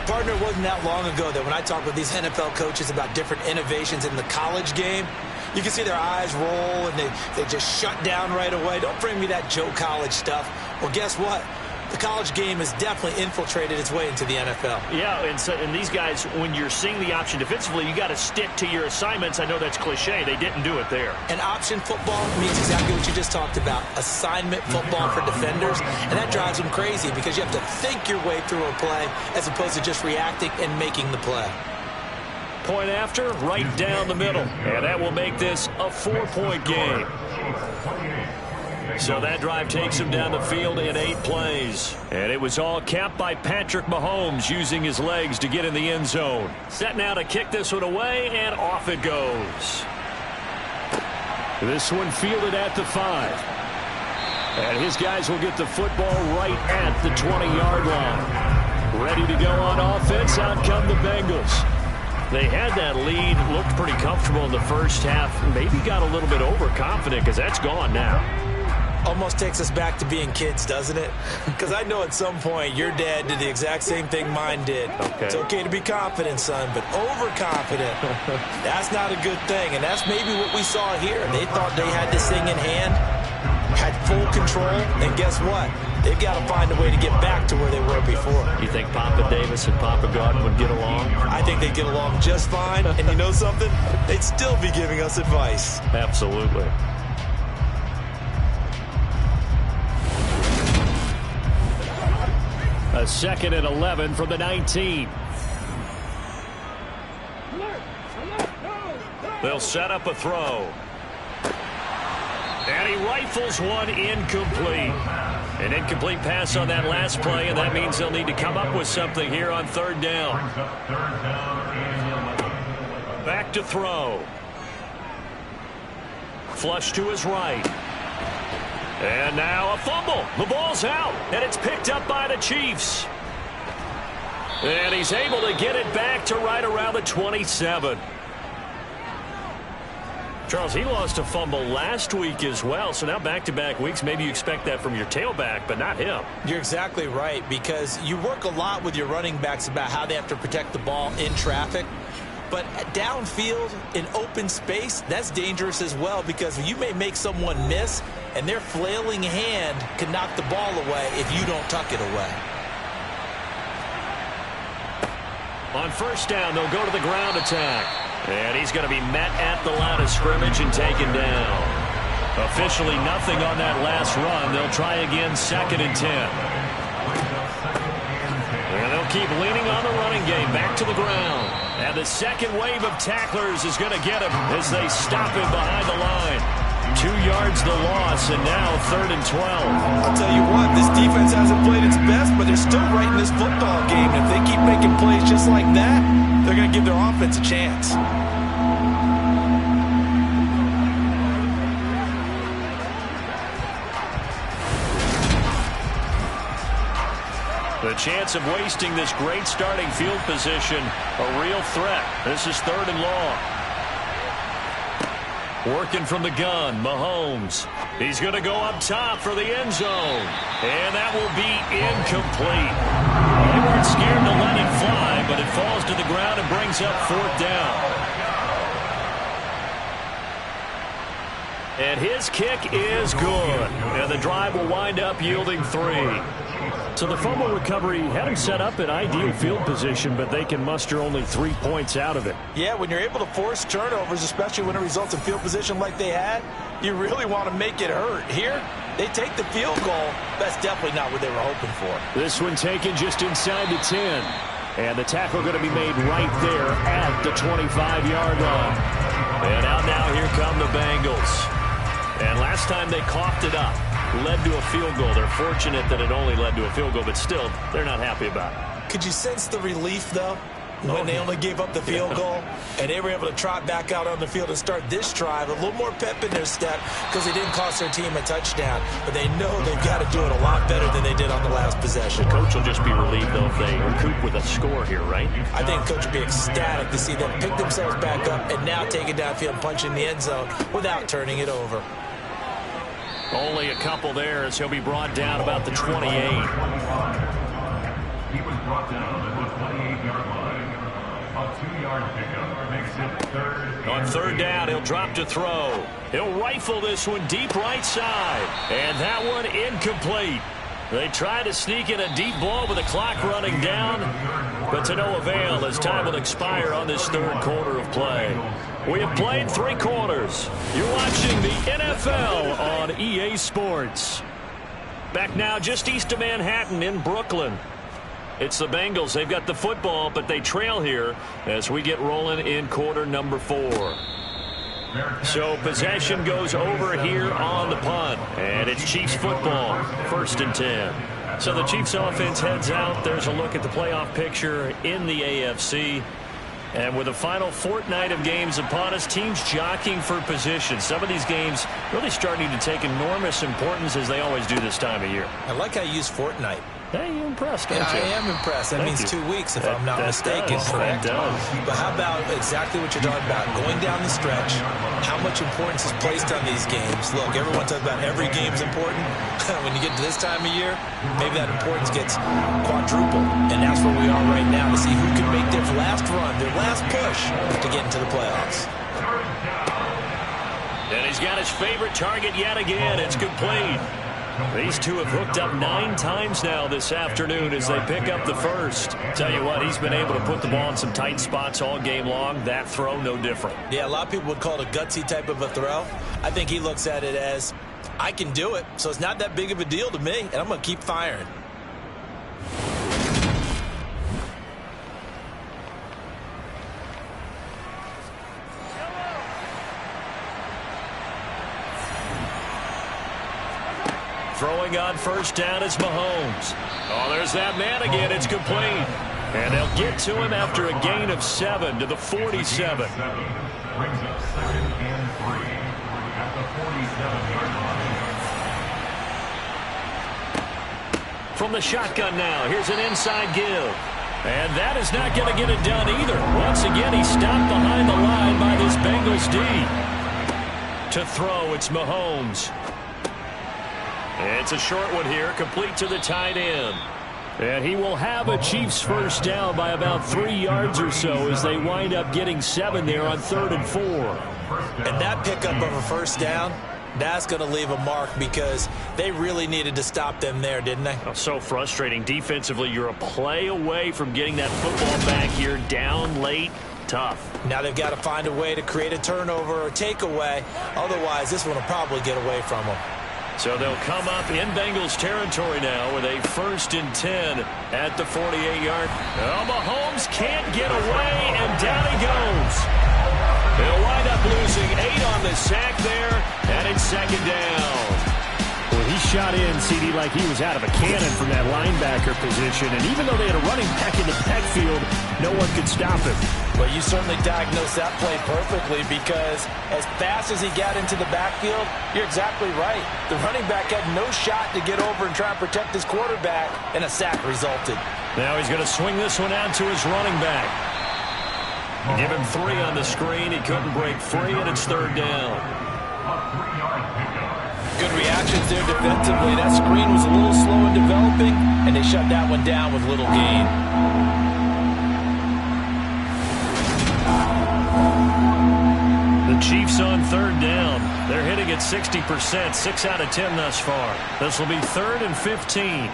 Partner, it wasn't that long ago that when I talk with these NFL coaches about different innovations in the college game, you can see their eyes roll and they just shut down right away. Don't bring me that Joe College stuff. Well, guess what? The college game has definitely infiltrated its way into the NFL. Yeah, and these guys, when you're seeing the option defensively, you got to stick to your assignments. I know that's cliche. They didn't do it there. And option football means exactly what you just talked about. Assignment football for defenders. And that drives them crazy because you have to think your way through a play as opposed to just reacting and making the play. Point after, right down the middle. And that will make this a 4-point game. So that drive takes him down the field in 8 plays. And it was all capped by Patrick Mahomes using his legs to get in the end zone. Set now to kick this one away, and off it goes. This one fielded at the 5. And his guys will get the football right at the 20-yard line. Ready to go on offense. Out come the Bengals. They had that lead, looked pretty comfortable in the first half. Maybe got a little bit overconfident because that's gone now. Almost takes us back to being kids, doesn't it? Because I know at some point your dad did the exact same thing mine did. Okay. It's okay to be confident, son, but overconfident, that's not a good thing. And that's maybe what we saw here. They thought they had this thing in hand, had full control, and guess what? They've got to find a way to get back to where they were before. You think Papa Davis and Papa Godwin would get along? I think they'd get along just fine. And you know something? They'd still be giving us advice. Absolutely. A 2nd and 11 from the 19. They'll set up a throw. And he rifles one incomplete. An incomplete pass on that last play, and that means they'll need to come up with something here on 3rd down. Back to throw. Flush to his right. And now a fumble. The ball's out, and it's picked up by the Chiefs. And he's able to get it back to right around the 27. Charles, he lost a fumble last week as well, so now back-to-back weeks, maybe you expect that from your tailback, but not him. You're exactly right, because you work a lot with your running backs about how they have to protect the ball in traffic. But downfield, in open space, that's dangerous as well, because you may make someone miss, and their flailing hand can knock the ball away if you don't tuck it away. On first down, they'll go to the ground attack. And he's going to be met at the line of scrimmage and taken down. Officially nothing on that last run. They'll try again, 2nd and 10. And they'll keep leaning on the running game, back to the ground. And the second wave of tacklers is going to get him as they stop him behind the line. 2 yards the loss, and now 3rd and 12. I'll tell you what, this defense hasn't played its best, but they're still right in this football game. And if they keep making plays just like that, they're going to give their offense a chance. The chance of wasting this great starting field position, a real threat. This is 3rd and long. Working from the gun, Mahomes. He's going to go up top for the end zone. And that will be incomplete. They weren't scared to let it fly, but it falls to the ground and brings up 4th down. And his kick is good. And the drive will wind up yielding 3. So the fumble recovery had him set up in ideal field position, but they can muster only 3 points out of it. Yeah, when you're able to force turnovers, especially when it results in field position like they had, you really want to make it hurt. Here, they take the field goal. That's definitely not what they were hoping for. This one taken just inside the 10. And the tackle going to be made right there at the 25-yard line. And out now, here come the Bengals. And last time they coughed it up, led to a field goal. They're fortunate that it only led to a field goal, but still, they're not happy about it. Could you sense the relief, though, when they only gave up the field goal? And they were able to trot back out on the field and start this drive. A little more pep in their step because they didn't cost their team a touchdown. But they know they've got to do it a lot better than they did on the last possession. The coach will just be relieved, though, if they recoup with a score here, right? I think the coach will be ecstatic to see them pick themselves back up and now take it downfield and punch in the end zone without turning it over. Only a couple there as he'll be brought down about the 28. He was brought down at the 28-yard line. A 2-yard pickup makes it 3rd. On 3rd down, he'll drop to throw. He'll rifle this one deep right side. And that one incomplete. They try to sneak in a deep ball with the clock running down, but to no avail as time will expire on this 3rd quarter of play. We have played 3 quarters. You're watching the NFL on EA Sports. Back now just east of Manhattan in Brooklyn. It's the Bengals. They've got the football, but they trail here as we get rolling in quarter number 4. So possession goes over here on the punt, and it's Chiefs football, 1st and 10. So the Chiefs offense heads out. There's a look at the playoff picture in the AFC. And with the final fortnight of games upon us, teams jockeying for position. Some of these games really starting to take enormous importance as they always do this time of year. I like how you use fortnight. Hey, you're impressed, don't you? I am impressed. That means 2 weeks, if I'm not mistaken, correct? That does. But how about exactly what you're talking about? Going down the stretch, how much importance is placed on these games? Look, everyone talks about every game's important. When you get to this time of year, maybe that importance gets quadrupled. And that's where we are right now to see who can make their last run, their last push to get into the playoffs. And he's got his favorite target yet again. It's complete. These two have hooked up 9 times now this afternoon as they pick up the first. Tell you what, he's been able to put the ball in some tight spots all game long. That throw, no different. Yeah, a lot of people would call it a gutsy type of a throw. I think he looks at it as, I can do it, so it's not that big of a deal to me, and I'm going to keep firing. Throwing on first down is Mahomes. Oh, there's that man again. It's complete. And they'll get to him after a gain of 7 to the 47. Brings up 2nd and 3 at the 47-yard line. From the shotgun now, here's an inside give. And that is not going to get it done either. Once again, he's stopped behind the line by this Bengals D. To throw, it's Mahomes. It's a short one here, complete to the tight end. And he will have a Chiefs first down by about 3 yards or so as they wind up getting 7 there on 3rd and 4. And that pickup of a first down, that's going to leave a mark because they really needed to stop them there, didn't they? Oh, so frustrating. Defensively, you're a play away from getting that football back here down late. Tough. Now they've got to find a way to create a turnover or takeaway. Otherwise, this one will probably get away from them. So they'll come up in Bengals territory now with a 1st and 10 at the 48-yard. Oh, Mahomes can't get away, and down he goes. They'll wind up losing 8 on the sack there, and it's 2nd down. Well, he shot in, CD, like he was out of a cannon from that linebacker position, and even though they had a running back in the backfield, no one could stop him. Well, you certainly diagnosed that play perfectly because as fast as he got into the backfield, you're exactly right. The running back had no shot to get over and try and protect his quarterback, and a sack resulted. Now he's going to swing this one out to his running back. Give him 3 on the screen. He couldn't break free, and it's 3rd down. Good reactions there defensively. That screen was a little slow in developing, and they shut that one down with little gain. The Chiefs on 3rd down. They're hitting at 60%, 6 out of 10 thus far. This will be 3rd and 15.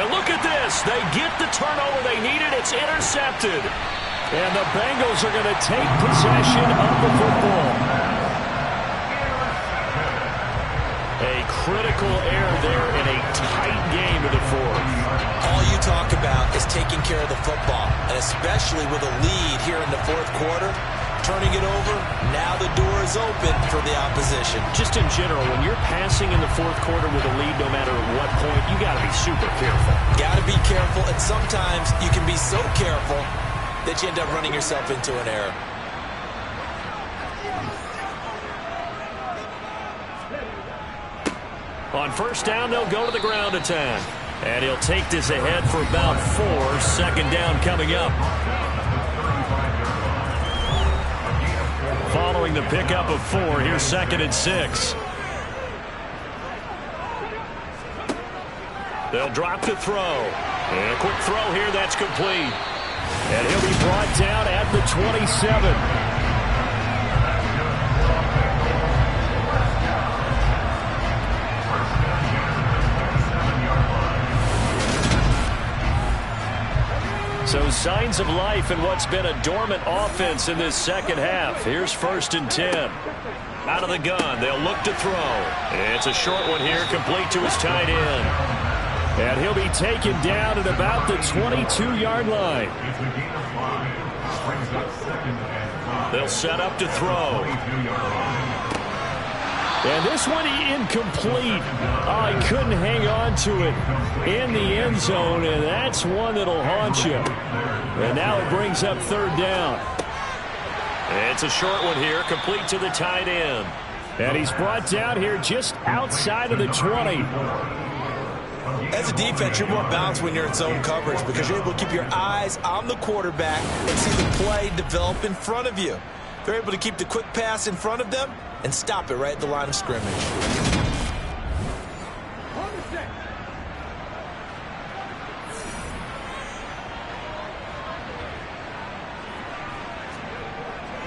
And look at this. They get the turnover they needed. It's intercepted. And the Bengals are going to take possession of the football. A critical error there in a tight game of the 4th. All you talk about is taking care of the football, and especially with a lead here in the 4th quarter, turning it over, now the door is open for the opposition. Just in general, when you're passing in the 4th quarter with a lead, no matter at what point, you got to be super careful. Got to be careful, and sometimes you can be so careful that you end up running yourself into an error. On 1st down, they'll go to the ground attack. And he'll take this ahead for about 4. 2nd down coming up. Following the pickup of 4, here's 2nd and 6. They'll drop to throw. And a quick throw here, that's complete. And he'll be brought down at the 27. So signs of life in what's been a dormant offense in this 2nd half. Here's 1st and 10. Out of the gun, they'll look to throw. It's a short one here, complete to his tight end. And he'll be taken down at about the 22-yard line. They'll set up to throw. And this one incomplete. Oh, he couldn't hang on to it in the end zone, and that's one that'll haunt you. And now it brings up 3rd down. It's a short one here, complete to the tight end. And he's brought down here just outside of the 20. As a defense, you're more balanced when you're in zone coverage because you're able to keep your eyes on the quarterback and see the play develop in front of you. They're able to keep the quick pass in front of them and stop it right at the line of scrimmage.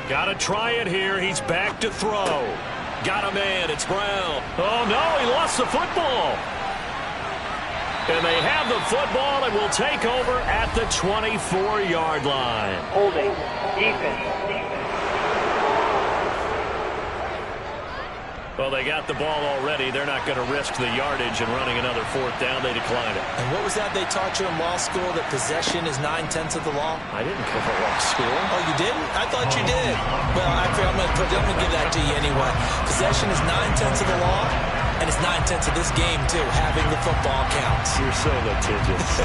Got to try it here. He's back to throw. Got a man. It's Brown. Oh, no, he lost the football. And they have the football and will take over at the 24-yard line. Holding. Defense. Well, they got the ball already. They're not going to risk the yardage and running another 4th down. They declined it. And what was that they taught you in law school, that possession is 9/10 of the law? I didn't cover law school. Oh, you didn't? I thought you did. Well, actually, I'm going to give that to you anyway. Possession is 9/10 of the law, and it's 9/10 of this game, too. Having the football counts. You're so litigious.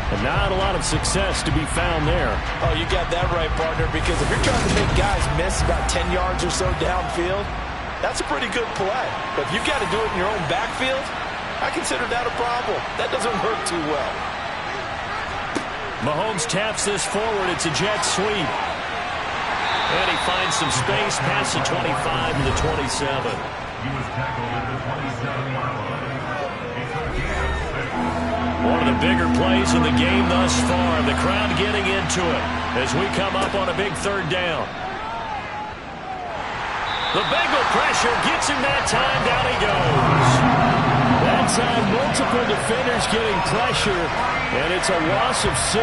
And not a lot of success to be found there. Oh, you got that right, partner, because if you're trying to make guys miss about 10 yards or so downfield, that's a pretty good play. But if you've got to do it in your own backfield, I consider that a problem. That doesn't work too well. Mahomes taps this forward. It's a jet sweep. And he finds some space past the 25 to the 27. He was tackled at the 27-yard line. It's a gain of 6. One of the bigger plays in the game thus far. The crowd getting into it as we come up on a big third down. The Bengal pressure gets him that time. Down he goes. That time, multiple defenders getting pressure, and it's a loss of 6.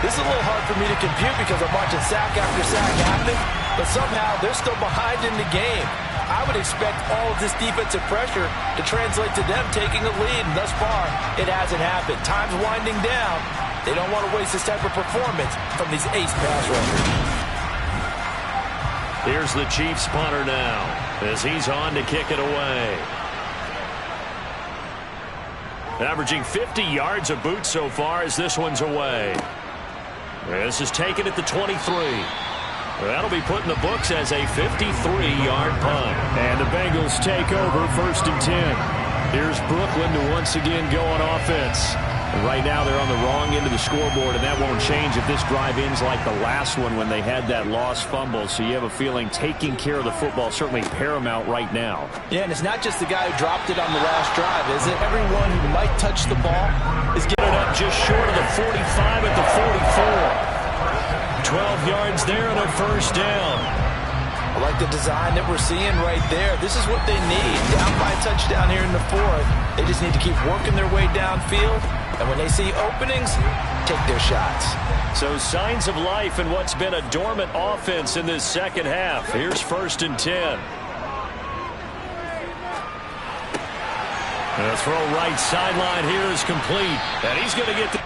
This is a little hard for me to compute because I'm watching sack after sack happen, but somehow they're still behind in the game. I would expect all of this defensive pressure to translate to them taking a lead, and thus far, it hasn't happened. Time's winding down. They don't want to waste this type of performance from these ace pass rushers. Here's the Chiefs punter now as he's on to kick it away. Averaging 50 yards a boot so far as this one's away. This is taken at the 23. That'll be put in the books as a 53-yard punt. And the Bengals take over 1st and 10. Here's Brooklyn to once again go on offense. And right now they're on the wrong end of the scoreboard, and that won't change if this drive ends like the last one when they had that lost fumble. So you have a feeling taking care of the football is certainly paramount right now. Yeah, and it's not just the guy who dropped it on the last drive, is it? Everyone who might touch the ball is getting it up just short of the 45 at the 44. 12 yards there and a first down. I like the design that we're seeing right there. This is what they need. Down by a touchdown here in the 4th. They just need to keep working their way downfield. And when they see openings, take their shots. So signs of life in what's been a dormant offense in this second half. Here's 1st and 10. And the throw right sideline here is complete. And he's going to get the...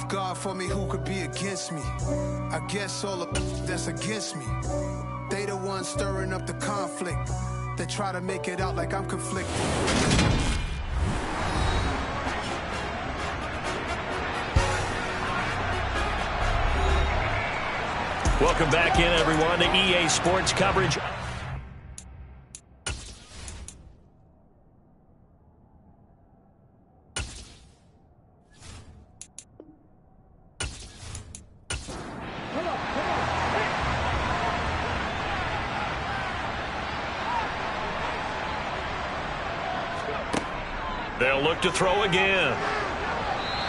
God for me, who could be against me? I guess all the that's against me. They the ones stirring up the conflict. They try to make it out like I'm conflicted. Welcome back in, everyone, to EA Sports coverage. They'll look to throw again.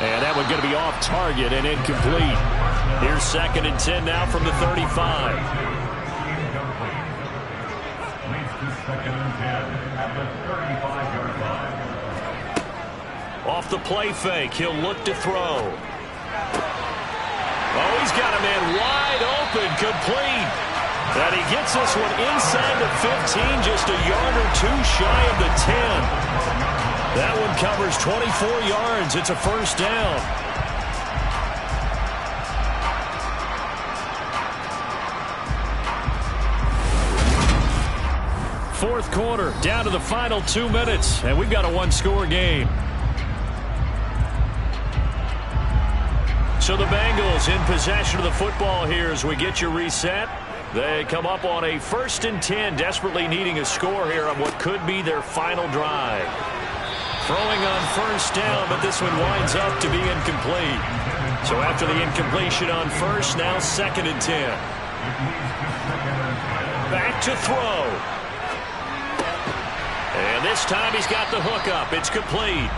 And that one going to be off target and incomplete. Here's 2nd and 10 now from the 35. Leads to 2nd and 10 at the 35-yard line. Off the play fake, he'll look to throw. Oh, he's got a man wide open, complete. And he gets this one inside the 15, just a yard or two shy of the 10. That one covers 24 yards. It's a first down. Fourth quarter, down to the final 2 minutes, and we've got a one-score game. So the Bengals in possession of the football here as we get you reset. They come up on a 1st and 10, desperately needing a score here on what could be their final drive. Throwing on first down, but this one winds up to be incomplete. So after the incompletion on first, now 2nd and 10. Back to throw. And this time he's got the hook up. It's complete.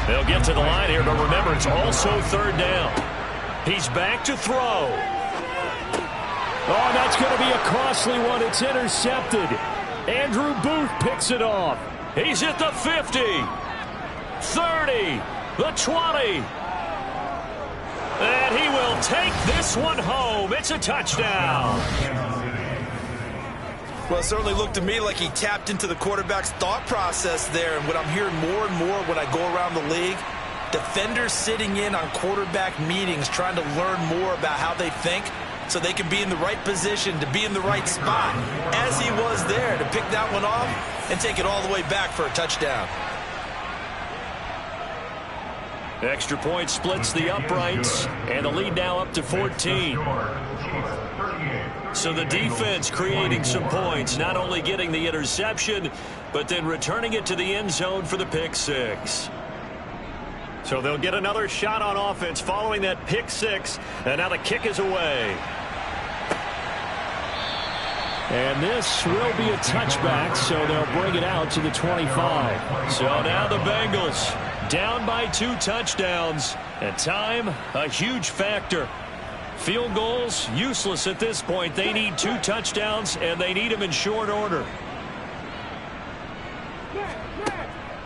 They'll get to the line here, but remember, it's also 3rd down. He's back to throw. Oh, that's going to be a costly one. It's intercepted. Andrew Booth picks it off. He's at the 50, 30, the 20. And he will take this one home. It's a touchdown. Well, it certainly looked to me like he tapped into the quarterback's thought process there. And what I'm hearing more and more when I go around the league, defenders sitting in on quarterback meetings trying to learn more about how they think so they can be in the right position, to be in the right spot, as he was there, to pick that one off and take it all the way back for a touchdown. Extra point splits the uprights, and the lead now up to 14. So the defense creating some points, not only getting the interception, but then returning it to the end zone for the pick six. So they'll get another shot on offense following that pick six, and now the kick is away. And this will be a touchback, so they'll bring it out to the 25. So now the Bengals down by 2 touchdowns, and time a huge factor. Field goals useless at this point. They need 2 touchdowns, and they need them in short order.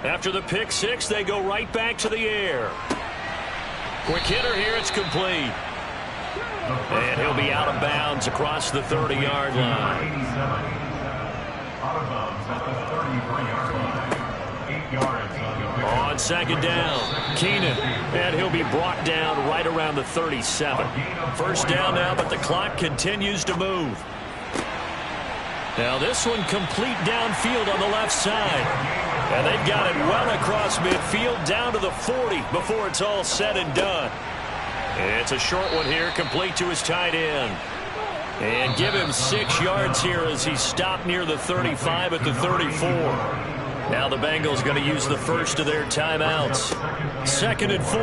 After the pick six, they go right back to the air. Quick hitter here, it's complete. And he'll be out of bounds across the 30-yard line. Out of bounds at the 33-yard line. 8 yards on second down, Keenan, and he'll be brought down right around the 37. First down now, but the clock continues to move. Now this one complete downfield on the left side. And they've got it well across midfield down to the 40 before it's all said and done. It's a short one here, complete to his tight end. And give him 6 yards here as he stopped near the 35 at the 34. Now the Bengals going to use the first of their timeouts. 2nd and 4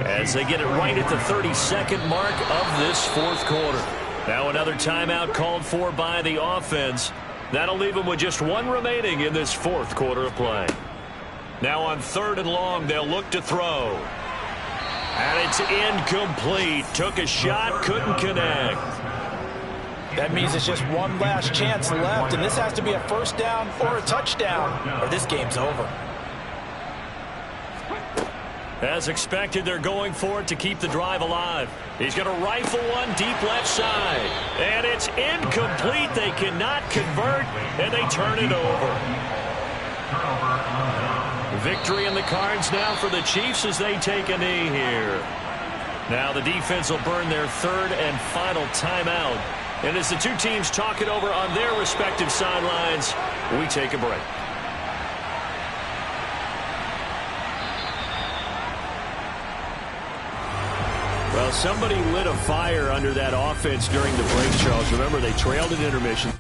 as they get it right at the 32nd mark of this 4th quarter. Now another timeout called for by the offense. That'll leave them with just 1 remaining in this 4th quarter of play. Now on 3rd and long, they'll look to throw. And it's incomplete. Took a shot, couldn't connect. That means it's just one last chance left, and this has to be a first down or a touchdown, or this game's over. As expected, they're going for it to keep the drive alive. He's going to rifle one deep left side. And it's incomplete. They cannot convert, and they turn it over. Victory in the cards now for the Chiefs as they take a knee here. Now the defense will burn their 3rd and final timeout. And as the 2 teams talk it over on their respective sidelines, we take a break. Well, somebody lit a fire under that offense during the break, Charles. Remember, they trailed at intermission.